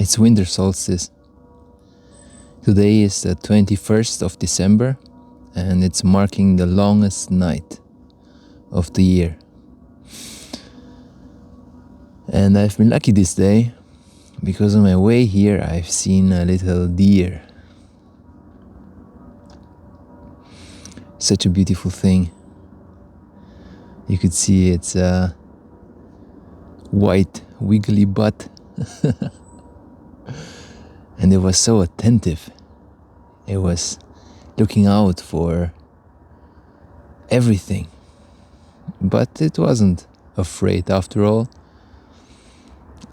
It's winter solstice. Today is the 21st of December and it's marking the longest night of the year. And I've been lucky this day because on my way here I've seen a little deer. Such a beautiful thing. You could see its white wiggly butt. And it was so attentive. It was looking out for everything. But it wasn't afraid after all.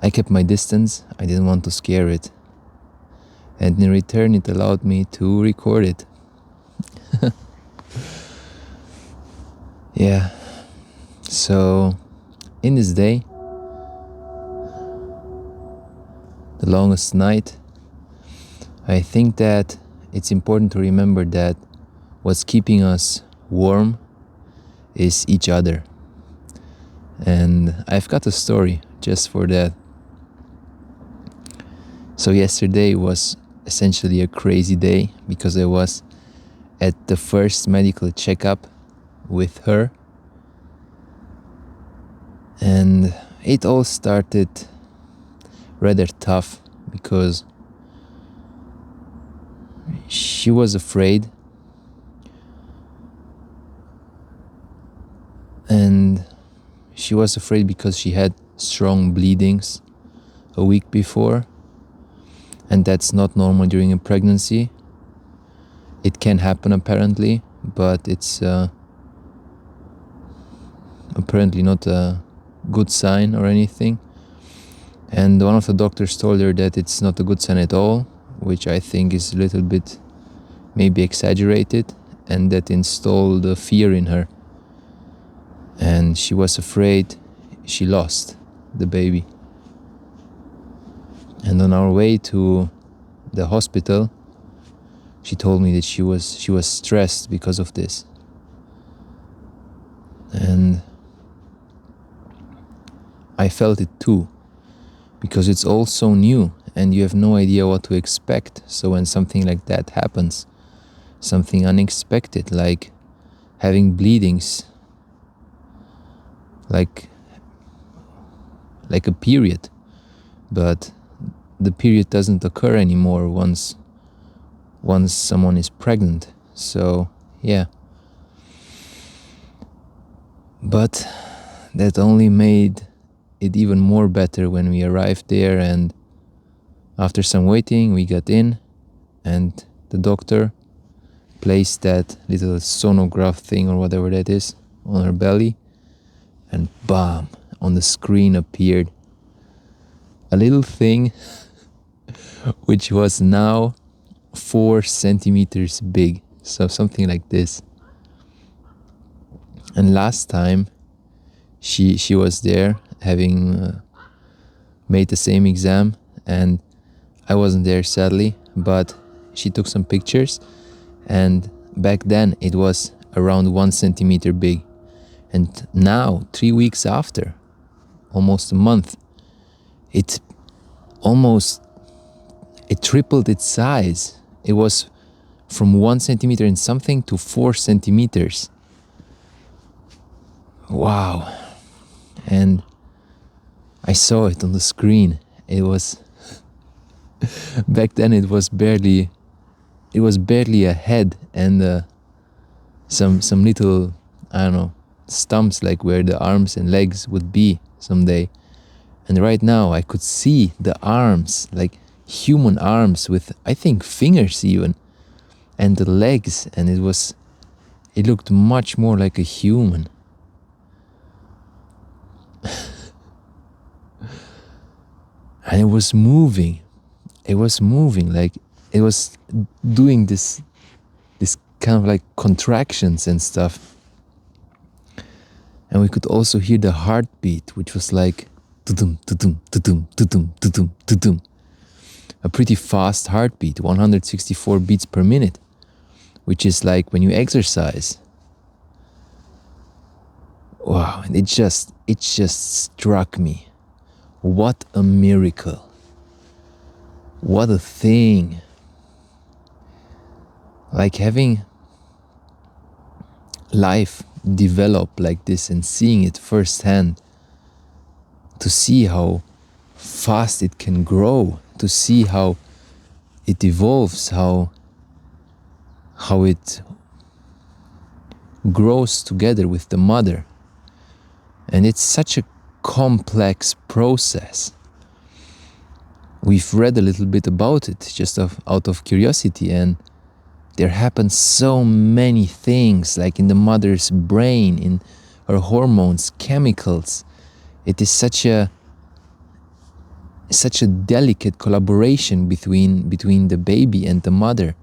I kept my distance. I didn't want to scare it. And in return it allowed me to record it. Yeah. So in this day, the longest night, I think that it's important to remember that what's keeping us warm is each other. And I've got a story just for that. So yesterday was essentially a crazy day because I was at the first medical checkup with her. And it all started rather tough because she was afraid, and she was afraid because she had strong bleedings a week before, and that's not normal during a pregnancy. It can happen apparently, but it's apparently not a good sign or anything. And one of the doctors told her that it's not a good sign at all, which I think is a little bit maybe exaggerated, and that installed a fear in her. And she was afraid she lost the baby. And on our way to the hospital, she told me that she was stressed because of this. And I felt it too, because it's all so new and you have no idea what to expect. So when something like that happens, something unexpected like having bleedings, like a period, but the period doesn't occur anymore once someone is pregnant. So yeah, but that only made it even more better when we arrived there, and after some waiting we got in and the doctor placed that little sonograph thing or whatever that is on her belly, and bam, on the screen appeared a little thing which was now 4 centimeters big, so something like this. And last time she was there having made the same exam, and I wasn't there sadly, but she took some pictures, and back then it was around 1 centimeter big. And now, 3 weeks after, almost a month, it tripled its size. It was from 1 centimeter and something to 4 centimeters. Wow. And I saw it on the screen. It was back then it was barely a head and some little, I don't know, stumps like where the arms and legs would be someday. And right now I could see the arms, like human arms with, I think, fingers even, and the legs, and it looked much more like a human. And it was moving, like it was doing this kind of like contractions and stuff. And we could also hear the heartbeat, which was like tudum, tudum, tudum, tudum, tudum, tudum. A pretty fast heartbeat, 164 beats per minute, which is like when you exercise. Wow, and it just struck me. What a miracle. what a thing. Like having life develop like this and seeing it firsthand, to see how fast it can grow, to see how it evolves, how it grows together with the mother. And it's such a complex process. We've read a little bit about it just out of curiosity, and there happen so many things, like in the mother's brain, in her hormones, chemicals. It is such a delicate collaboration between the baby and the mother.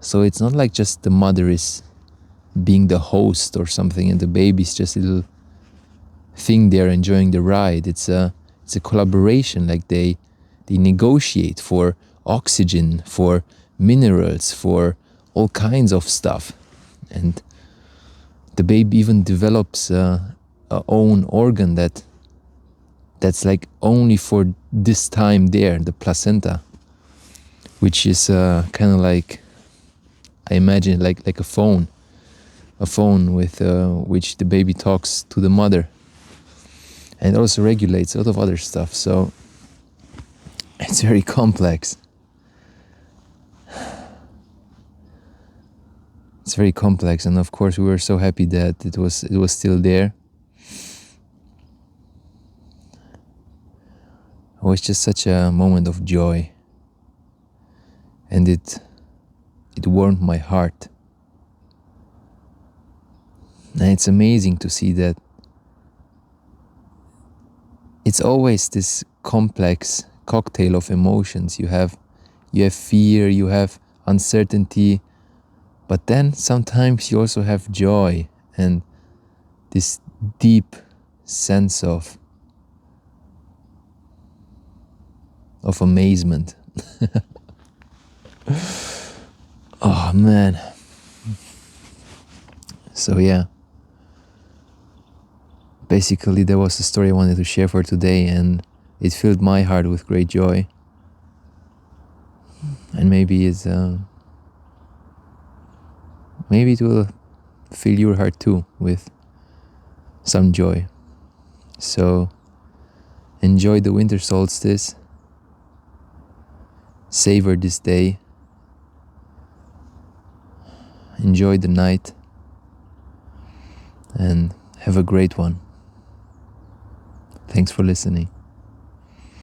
So it's not like just the mother is being the host or something and the baby's just a little thing there enjoying the ride. It's a collaboration. Like they negotiate for oxygen, for minerals, for all kinds of stuff. And the baby even develops a own organ that's like only for this time there, the placenta, which is kind of like, I imagine like a phone with which the baby talks to the mother, and also regulates a lot of other stuff. So it's very complex. It's very complex, and of course we were so happy that it was still there. It was just such a moment of joy, and it warmed my heart. And it's amazing to see that it's always this complex cocktail of emotions. You have fear, you have uncertainty, but then sometimes you also have joy and this deep sense of amazement. Oh man. So yeah, basically that was the story I wanted to share for today, and it filled my heart with great joy. And maybe it will fill your heart too with some joy. So enjoy the winter solstice, savor this day, enjoy the night, and have a great one. Thanks for listening.